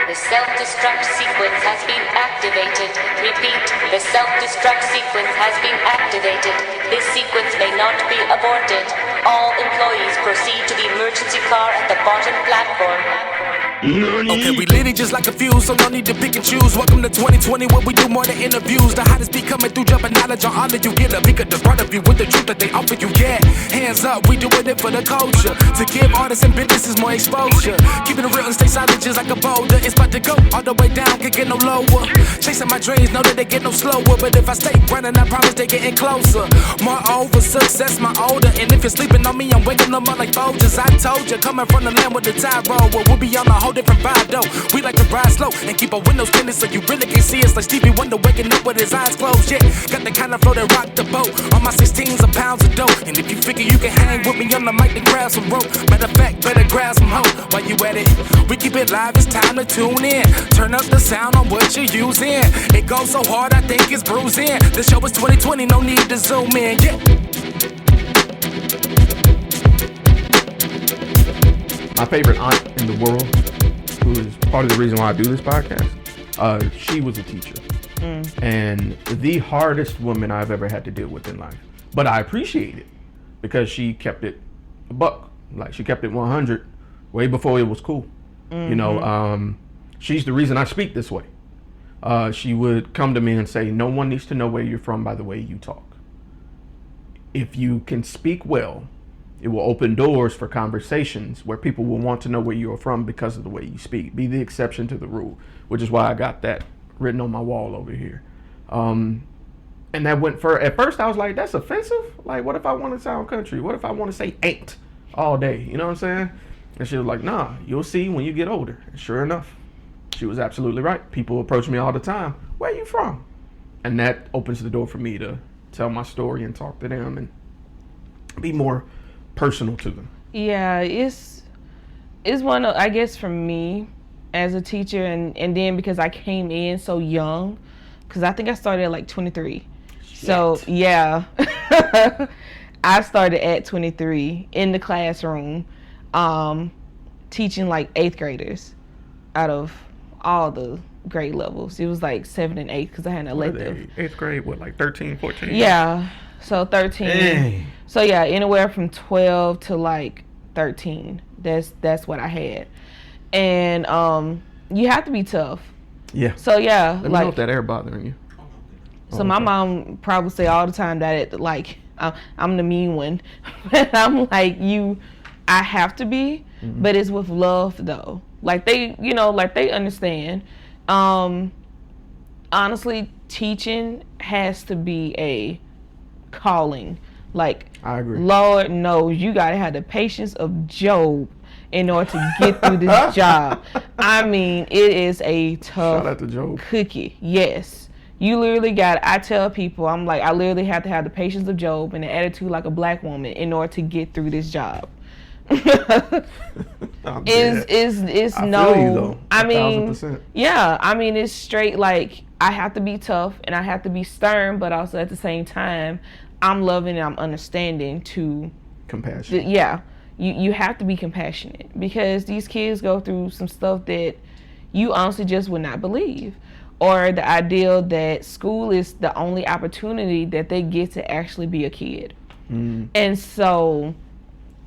The self-destruct sequence has been activated. Repeat, the self-destruct sequence has been activated. This sequence may not be aborted. All employees proceed to the emergency car at the bottom platform. Okay, we lit it just like a fuse, so no need to pick and choose. Welcome to 2020, where we do more than interviews. The hottest be coming through, dropping knowledge on all of you. Get a peek at the front of you with the truth that they offer you. Yeah, hands up, we doing it for the culture. To give artists and businesses more exposure. Keeping it real and stay solid just like a boulder. It's about to go all the way down, can't get no lower. Chasing my dreams, know that they get no slower. But if I stay running, I promise they getting closer. Moreover, success my older. And if you're sleeping on me, I'm waking them up like Folgers. I told you, coming from the land with the tide roll. Well, we'll be on a whole different vibe though. We like to ride slow and keep our windows tinted so you really can see us. Like Stevie Wonder waking up with his eyes closed. Yeah, got the kind of flow that rock the boat. On my 16s of pounds of dough. And if you figure you can hang with me on the mic, then grab some rope. Matter of fact, better grab some hope. While you at it, we keep it live, it's time to tune in. Turn up the sound on what you're using. It goes so hard, I think it's bruising. The show is 2020, no need to zoom in. Yeah. My favorite aunt in the world, who is part of the reason why I do this podcast, she was a teacher. And the hardest woman I've ever had to deal with in life. But I appreciate it because she kept it a buck. Like, she kept it 100 way before it was cool. You know, she's the reason I speak this way. She would come to me and say, no one needs to know where you're from by the way you talk. If you can speak well, it will open doors for conversations where people will want to know where you're from because of the way you speak. Be the exception to the rule, which is why I got that written on my wall over here. And that went for, at first I was like, that's offensive? Like, what if I want to sound country? What if I want to say ain't all day? You know what I'm saying? And she was like, nah, you'll see when you get older. And sure enough, she was absolutely right. People approach me all the time. Where are you from? And that opens the door for me to tell my story and talk to them and be more personal to them. Yeah, it's one of, I guess, for me as a teacher, and then because I came in so young, because I think I started at like 23. So yeah, I started at 23 in the classroom, teaching like 8th graders out of all the grade levels. It was like 7 and 8 because I had an elective. 8th grade, what, like 13, 14? Yeah, so 13. Dang. So yeah, anywhere from 12 to like 13. That's what I had. And you have to be tough. Yeah. So yeah, Let me like, know if that air bothering you. so my mom probably say all the time that like I'm the mean one. But I'm like, I have to be, but it's with love though. Like they, like they understand. Honestly, teaching has to be a calling. Like, I agree. Lord knows you gotta have the patience of Job in order to get through this job. I mean, it is a tough Shout out to Job. cookie. Yes. You literally I tell people, I'm like, I literally have to have the patience of Job and the attitude like a black woman in order to get through this job. It's I no, feel you, though. I mean, 1000%. yeah, I mean, it's straight like, I have to be tough and I have to be stern, but also at the same time, I'm loving and I'm understanding to Compassion. yeah. You have to be compassionate because these kids go through some stuff that you honestly just would not believe. Or the ideal that school is the only opportunity that they get to actually be a kid. And so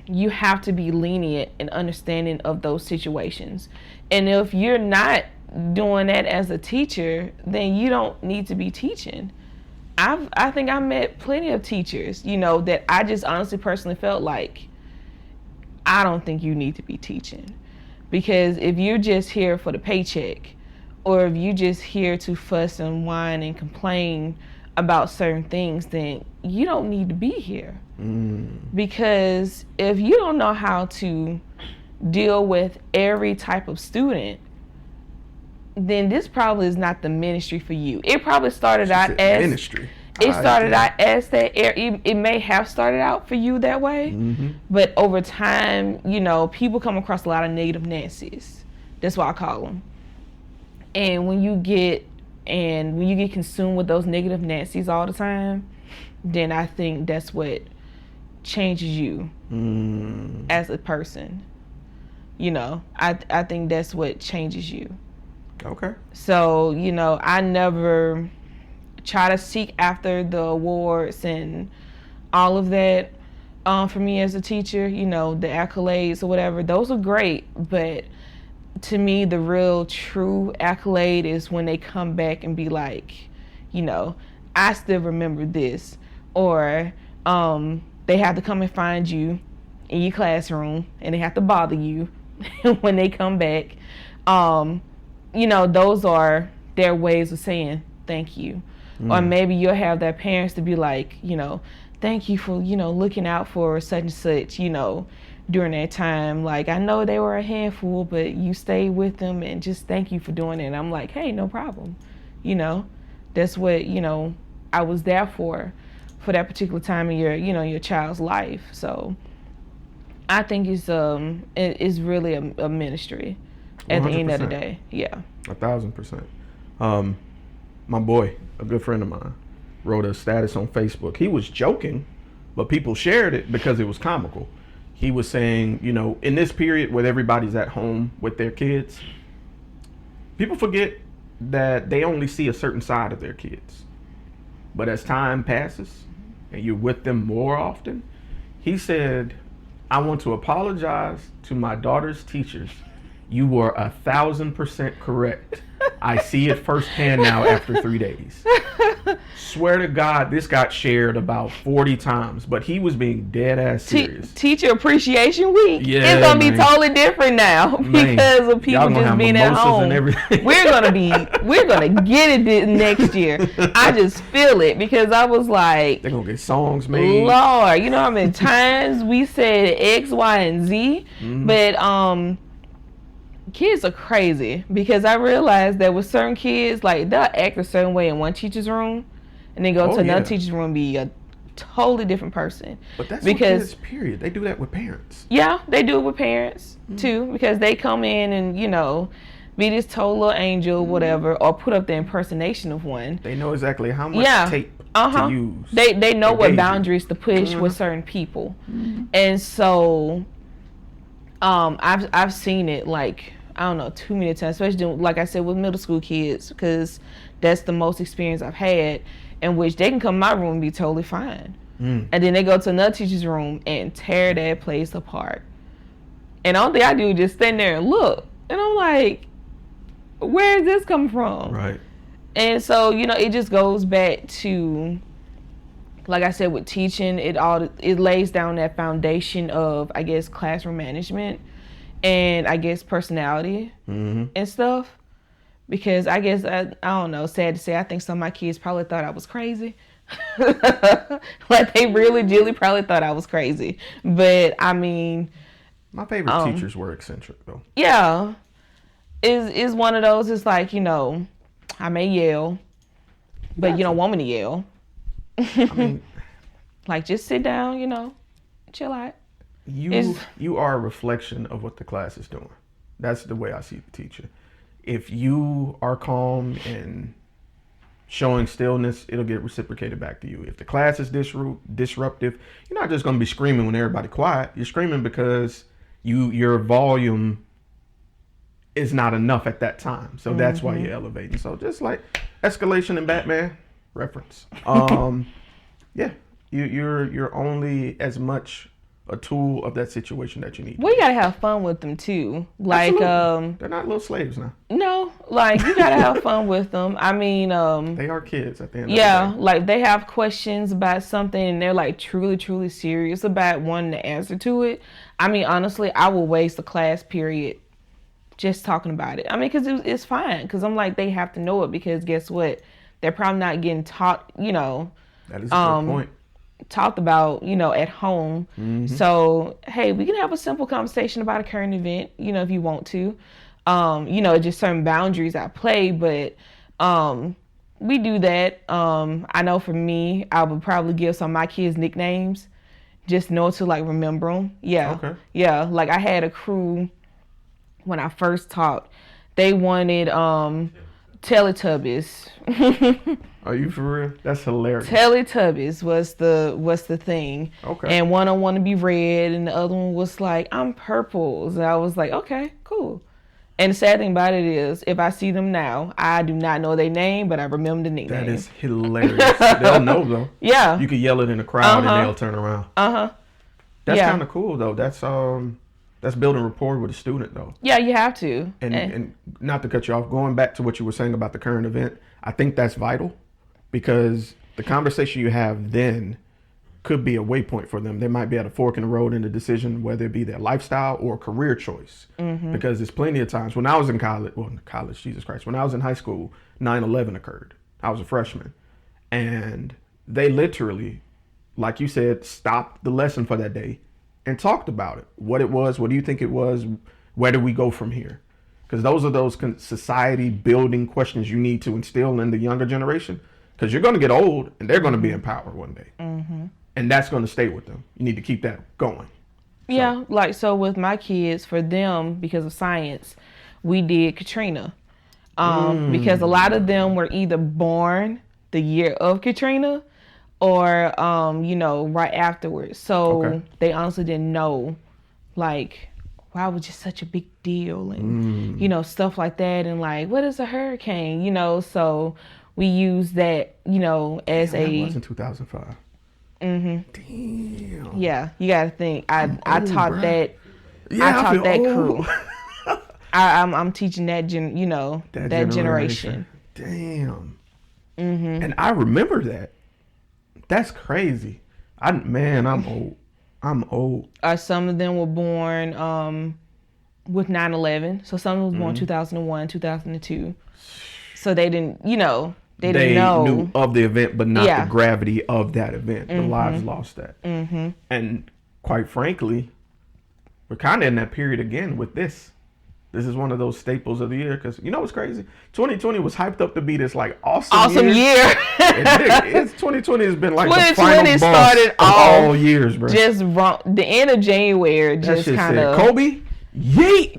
you have to be lenient and understanding of those situations. And if you're not doing that as a teacher, then you don't need to be teaching. I think I met plenty of teachers, that I just honestly personally felt like, I don't think you need to be teaching. Because if you're just here for the paycheck, or if you're just here to fuss and whine and complain about certain things, then you don't need to be here. Because if you don't know how to deal with every type of student, then this probably is not the ministry for you. It probably started out as ministry. It started out as that. It may have started out for you that way, but over time, people come across a lot of negative Nancy's. That's what I call them. And when you get consumed with those negative Nancy's all the time, then I think that's what changes you as a person. I think that's what changes you. Okay. So, you know, I never try to seek after the awards and all of that. For me as a teacher, you know, the accolades or whatever, those are great. But to me, the real true accolade is when they come back and be like, you know, I still remember this. Or they have to come and find you in your classroom and they have to bother you when they come back. You know, those are their ways of saying thank you. Or maybe you'll have their parents to be like, you know, thank you for, you know, looking out for such and such, you know, during that time. Like, I know they were a handful, but you stayed with them and just thank you for doing it. And I'm like, hey, no problem. You know, that's what, you know, I was there for that particular time in your, you know, your child's life. So I think it's really a ministry at 100%. The end of the day. Yeah. 1,000%. My boy, a good friend of mine, wrote a status on Facebook. He was joking, but people shared it because it was comical. He was saying, you know, in this period where everybody's at home with their kids, people forget that they only see a certain side of their kids. But as time passes and you're with them more often, he said, I want to apologize to my daughter's teachers. You were 1,000% correct. I see it firsthand now after 3 days. Swear to God, this got shared about 40 times, but he was being dead ass serious. Teacher Appreciation Week. Yeah, it's gonna be totally different now because of people just being at home. We're gonna get it next year. I just feel it because I was like, they're gonna get songs made. Lord, you know how many times we said X, Y, and Z, but kids are crazy because I realized that with certain kids, like they'll act a certain way in one teacher's room and then go to another teacher's room and be a totally different person. But that's because kids, period. They do that with parents. Yeah, they do it with parents too because they come in and, you know, be this total little angel, whatever, or put up the impersonation of one. They know exactly how much tape to use. They know what boundaries to push with certain people. And so I've seen it like, I don't know, too many times, especially like I said with middle school kids, because that's the most experience I've had, in which they can come in my room and be totally fine. And then they go to another teacher's room and tear that place apart. And all thing I do is just stand there and look. And I'm like, where is this coming from? Right. And so, you know, it just goes back to, like I said, with teaching, it lays down that foundation of, I guess, classroom management and I guess personality and stuff. Because I guess, I don't know, sad to say, I think some of my kids probably thought I was crazy. Like they really probably thought I was crazy. But I mean, my favorite teachers were eccentric though. Yeah. Is one of those, it's like, you know, I may yell, but you don't want me to yell. I mean, like just sit down, you know, chill out. You are a reflection of what the class is doing. That's the way I see the teacher. If you are calm and showing stillness, it'll get reciprocated back to you. If the class is disruptive, you're not just going to be screaming when everybody's quiet. You're screaming because your volume is not enough at that time. So that's why you're elevating. So just like escalation in Batman reference. Yeah, you're only as much a tool of that situation that you need. We gotta have fun with them too. Like, they're not little slaves now. No, like you gotta have fun with them. I mean, they are kids at the end of the day. Yeah, like they have questions about something and they're like truly serious about wanting the answer to it. I mean, honestly, I will waste a class period just talking about it. I mean, because it's fine. Because I'm like, they have to know it because guess what? They're probably not getting taught, you know. That is a good point. Talked about, you know, at home. So, hey, we can have a simple conversation about a current event, you know, if you want to. You know, just certain boundaries at play, but we do that. I know for me, I would probably give some of my kids nicknames, just know to like remember them. Yeah. Okay. Yeah. Like I had a crew when I first taught, they wanted Teletubbies. Are you for real? That's hilarious. Teletubbies was the thing. Okay. And one I want to be red, and the other one was like, I'm purples. And I was like, okay, cool. And the sad thing about it is, if I see them now, I do not know their name, but I remember the nickname. That is hilarious. They'll know though. Yeah. You could yell it in the crowd and they'll turn around. That's Yeah. kind of cool though. That's building rapport with a student though. Yeah, you have to. And not to cut you off, going back to what you were saying about the current event, I think that's vital because the conversation you have then could be a waypoint for them. They might be at a fork in the road in the decision, whether it be their lifestyle or career choice. Because there's plenty of times when I was in college, Jesus Christ, when I was in high school, 9/11 occurred. I was a freshman. And they literally, like you said, stopped the lesson for that day and talked about it. What it was, what do you think it was? Where do we go from here? Because those are those society building questions you need to instill in the younger generation. Because you're going to get old and they're going to be in power one day. And that's going to stay with them. You need to keep that going. Yeah, so with my kids, for them, because of science, we did Katrina. Because a lot of them were either born the year of Katrina or, right afterwards. So they honestly didn't know, why was it such a big deal and, stuff like that. And what is a hurricane? So we use that, as That was in 2005. Damn. Yeah, you gotta think. I taught bruh. that. Yeah, I taught that old. crew. I'm teaching that that generation. Damn. And I remember that. That's crazy. I'm old. I'm old. Some of them were born with 9/11. So some of them was born 2001, 2002. So they didn't, they didn't know. Knew of the event, but not the gravity of that event. The lives lost that. And quite frankly, we're kind of in that period again with this. This is one of those staples of the year because you know what's crazy? 2020 was hyped up to be this awesome year. It's 2020 has been the final boss started all years, bro. Just wrong. The end of January just kind of Kobe. Yeet!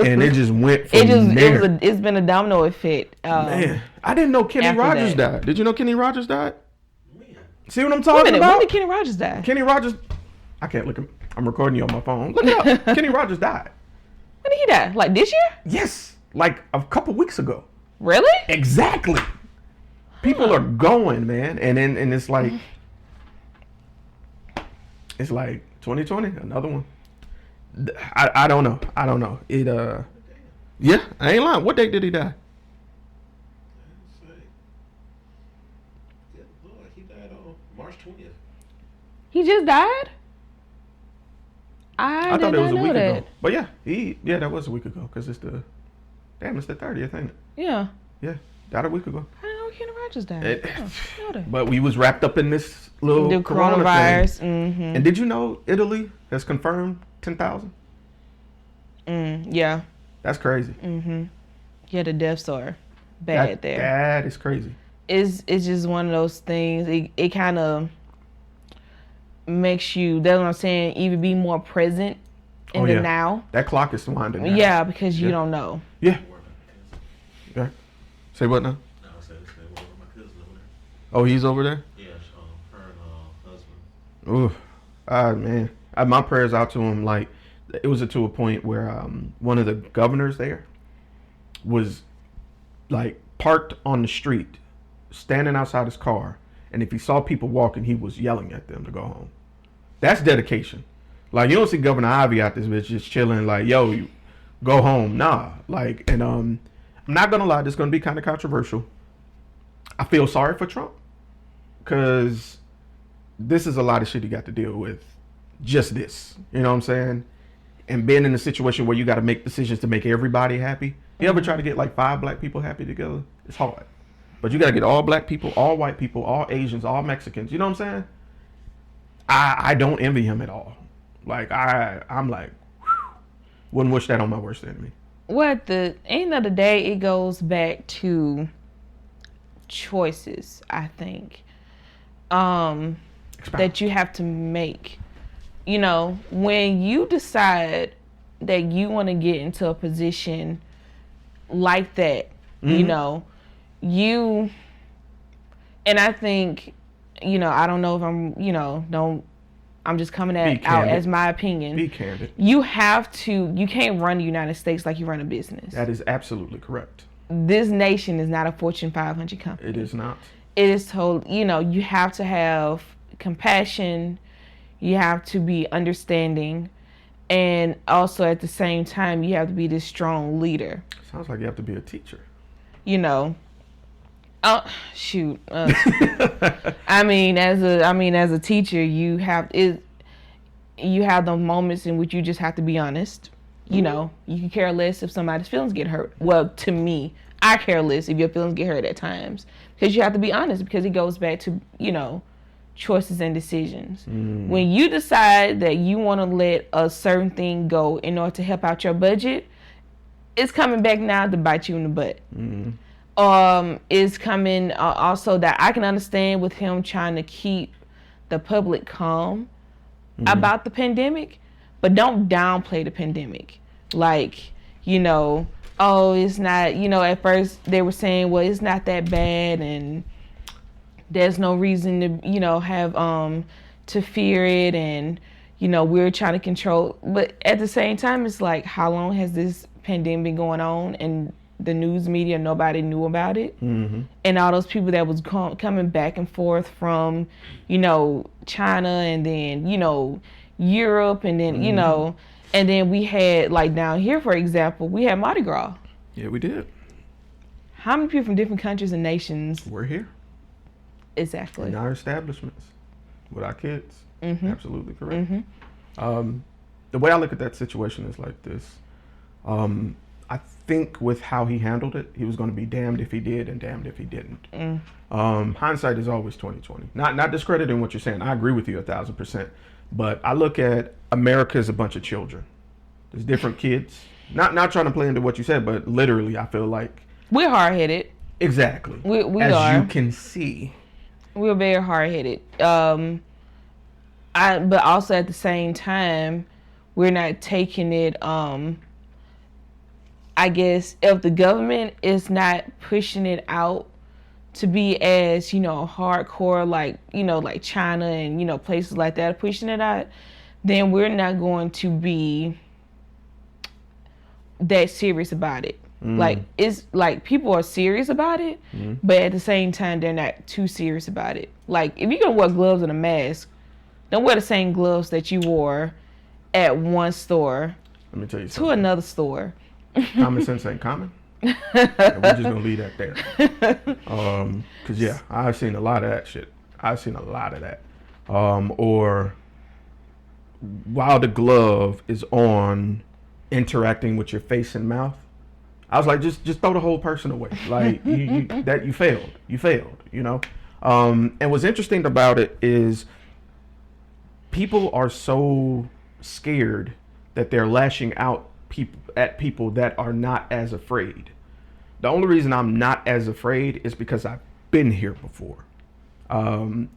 And it just went from there. It's been a domino effect. Man, I didn't know Kenny Rogers died. Did you know Kenny Rogers died? See what I'm Wait a talking minute, about? when did Kenny Rogers die? Kenny Rogers. I can't look him. I'm recording you on my phone. Look it up. Kenny Rogers died. When did he die? This year? Yes, a couple weeks ago. Really? Exactly. People are going, man, and it's it's 2020, another one. I don't know. It yeah, I ain't lying. What date did he die? He died on March 20th. He just died? I thought it was a week that. ago. But yeah, that was a week ago because it's the 30th, ain't it? Yeah. Yeah, died a week ago. I didn't know Kenny Rogers died. But we was wrapped up in this little the coronavirus. Thing. And did you know Italy has confirmed 10,000? Yeah. That's crazy. Yeah, the deaths are bad there. That is crazy. It's just one of those things. It kind of makes you, that's what I'm saying, even be more present in the now. That clock is winding down. Yeah, because you don't know. Yeah. Yeah. Say what now? No, I said my cousin over there. Oh, he's over there? Yeah, her and husband. Ooh. Man. My prayers out to him. It was to a point where one of the governors there was parked on the street, standing outside his car, and if he saw people walking, he was yelling at them to go home. That's dedication. You don't see Governor Ivey out this bitch just chilling yo, you go home. Nah. And I'm not gonna lie, this is gonna be kind of controversial. I feel sorry for Trump because this is a lot of shit he got to deal with. Just this, you know what I'm saying? And being in a situation where you got to make decisions to make everybody happy. You ever try to get 5 black people happy together? It's hard. But you got to get all black people, all white people, all Asians, all Mexicans. You know what I'm saying? I don't envy him at all. I'm whew, wouldn't wish that on my worst enemy. Well, at the end of the day, it goes back to choices, I think, that you have to make. When you decide that you want to get into a position like that, and I think, I don't know if I'm, I'm just coming Be out candid. as my opinion. Be candid. You can't run the United States like you run a business. That is absolutely correct. This nation is not a Fortune 500 company. It is not. It is told, you have to have compassion, you have to be understanding, and also at the same time, you have to be this strong leader. Sounds like you have to be a teacher. Oh shoot. I mean, as a teacher, you have the moments in which you just have to be honest. You can care less if somebody's feelings get hurt. Well, to me, I care less if your feelings get hurt at times, because you have to be honest, because it goes back to, choices and decisions. When you decide that you want to let a certain thing go in order to help out your budget, it's coming back now to bite you in the butt. Is coming also that I can understand with him trying to keep the public calm about the pandemic, but don't downplay the pandemic. Like, oh, it's not, at first they were saying, well, it's not that bad and there's no reason to, have to fear it, and, we're trying to control. But at the same time, it's like, how long has this pandemic been going on? And the news media, nobody knew about it. And all those people that was coming back and forth from, China, and then, Europe, and then, and then we had, like down here, for example, we had Mardi Gras. Yeah, we did. How many people from different countries and nations? We're here. Exactly. In our establishments with our kids. Absolutely correct. The way I look at that situation is like this. I think with how he handled it, he was going to be damned if he did and damned if he didn't. Hindsight is always 20/20. Not discrediting what you're saying. I agree with you 1,000%. But I look at America as a bunch of children. There's different kids. Not trying to play into what you said, but literally, I feel like we're hard-headed. Exactly. We as are. You can see. We're very hard-headed. But also at the same time, we're not taking it. I guess if the government is not pushing it out to be as, hardcore, like, like China and, places like that, pushing it out, then we're not going to be that serious about it. Like, it's like people are serious about it, but at the same time, they're not too serious about it. Like, if you're going to wear gloves and a mask, don't wear the same gloves that you wore at one store Let me tell you to something. another store. Common sense ain't common. And we're just gonna leave that there. Cause yeah, I've seen a lot of that shit. Or while the glove is on, interacting with your face and mouth, I was like, just throw the whole person away. Like you failed. And what's interesting about it is people are so scared that they're lashing out at people that are not as afraid. The only reason I'm not as afraid is because I've been here before.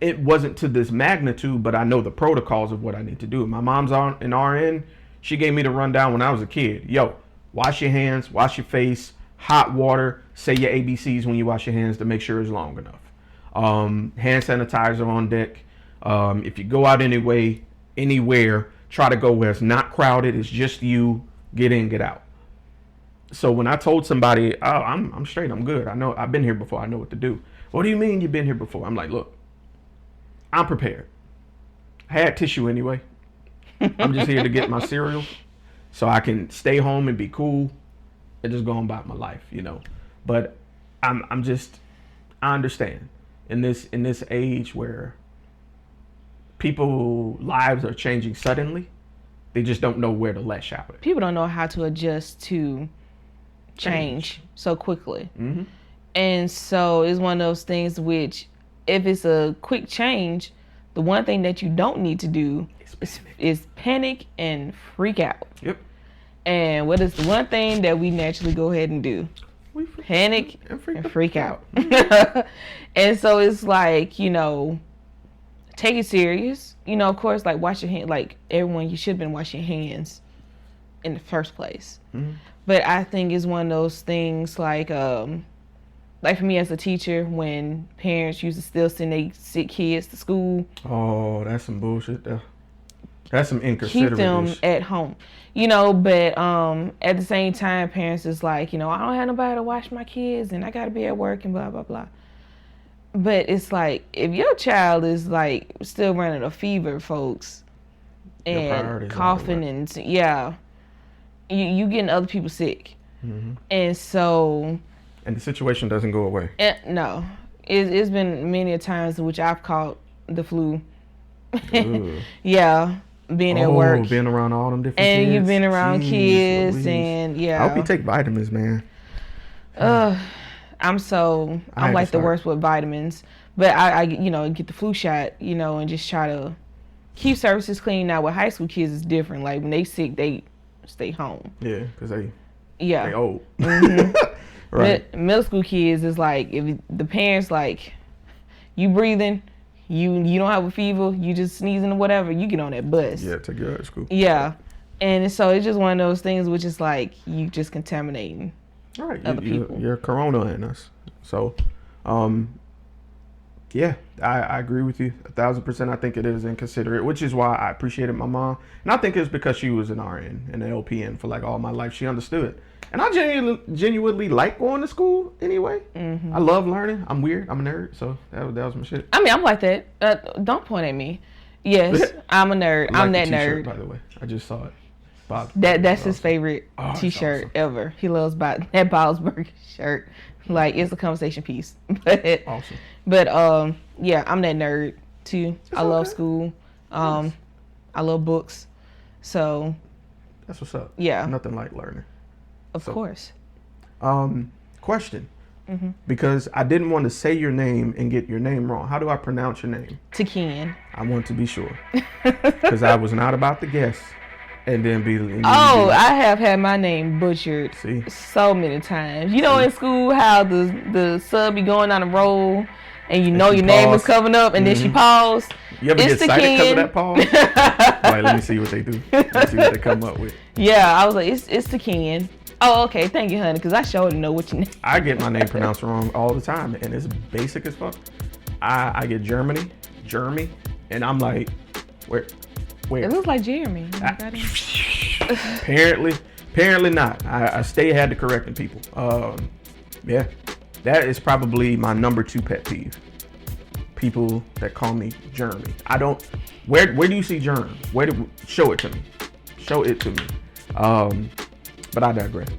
It wasn't to this magnitude, but I know the protocols of what I need to do. My mom's an RN. She gave me the rundown when I was a kid. Yo, wash your hands, wash your face, hot water, say your ABCs when you wash your hands to make sure it's long enough. Hand sanitizer on deck. If you go out anywhere, try to go where it's not crowded, it's just you. Get in, get out. So when I told somebody, oh, I'm straight, I'm good. I know I've been here before. I know what to do. What do you mean you've been here before? I'm like, look, I'm prepared. I had tissue anyway. I'm just here to get my cereal so I can stay home and be cool and just go on about my life, But I understand in this age where people's lives are changing suddenly. They just don't know where to lash out. People don't know how to adjust to change so quickly. And so it's one of those things which, if it's a quick change, the one thing that you don't need to do is panic and freak out. Yep. And what is the one thing that we naturally go ahead and do? Panic and freak out. And so it's like, take it serious. Of course, like wash your hands. Like everyone, you should have been washing your hands in the first place. But I think it's one of those things like for me as a teacher, when parents used to still send their sick kids to school. Oh, that's some bullshit there. That's some keep inconsiderate. them at home. You know, but at the same time, parents is like, you know, I don't have nobody to watch my kids and I got to be at work and blah, blah, blah. But it's like, if your child is like still running a fever, folks, and coughing and, yeah, you getting other people sick. Mm-hmm. And so. And the situation doesn't go away. No. It's been many a times in which I've caught the flu. Yeah. Being at work. Being around all them different and kids. You've been around kids Louise. And yeah. I hope you take vitamins, man. I'm like the worst with vitamins. But I you know, get the flu shot, you know, and just try to keep services clean. Now with high school kids it's different. Like when they sick, they stay home. Yeah, because they old. Mm-hmm. Right. Middle school kids is like, if the parents like, you breathing, you don't have a fever, you just sneezing or whatever, you get on that bus. Yeah, take you out of school. Yeah. And so it's just one of those things which is like, you just contaminating other people. You're corona in us. So, yeah, I agree with you 1,000%. I think it is inconsiderate, which is why I appreciated my mom. And I think it's because she was an RN and an LPN for like all my life. She understood. And I genuinely like going to school anyway. Mm-hmm. I love learning. I'm weird. I'm a nerd. So that was my shit. I mean, I'm like that. Don't point at me. Yes, I'm a nerd. I'm that nerd. By the way, I just saw it. Bob. That's his favorite T-shirt awesome. ever. He loves that Bob's Burger shirt. Like, it's a conversation piece. But awesome. But yeah, I'm that nerd too. I love school. Nice. I love books. So that's what's up. Yeah. Nothing like learning. Of course. Question. Mm-hmm. Because I didn't want to say your name and get your name wrong. How do I pronounce your name? T'Keyan. I want to be sure. Because I was not about to guess. And then I have had my name butchered so many times. You know, in school, how the sub be going on a roll and you know your name is coming up and then she paused. You ever get excited because of that pause? All right, let me see what they do. Let's see what they come up with. Yeah, I was like, it's T'Keyan. Oh, okay, thank you, honey, because I sure didn't know what your name. I get my name pronounced wrong all the time, and it's basic as fuck. I get Jeremy, and I'm like, where? It looks like Jeremy. Apparently not. I stay ahead of correcting people. Yeah, that is probably my number 2 pet peeve. People that call me Jeremy. I don't. Where do you see Jeremy? Show it to me. Show it to me. But I digress.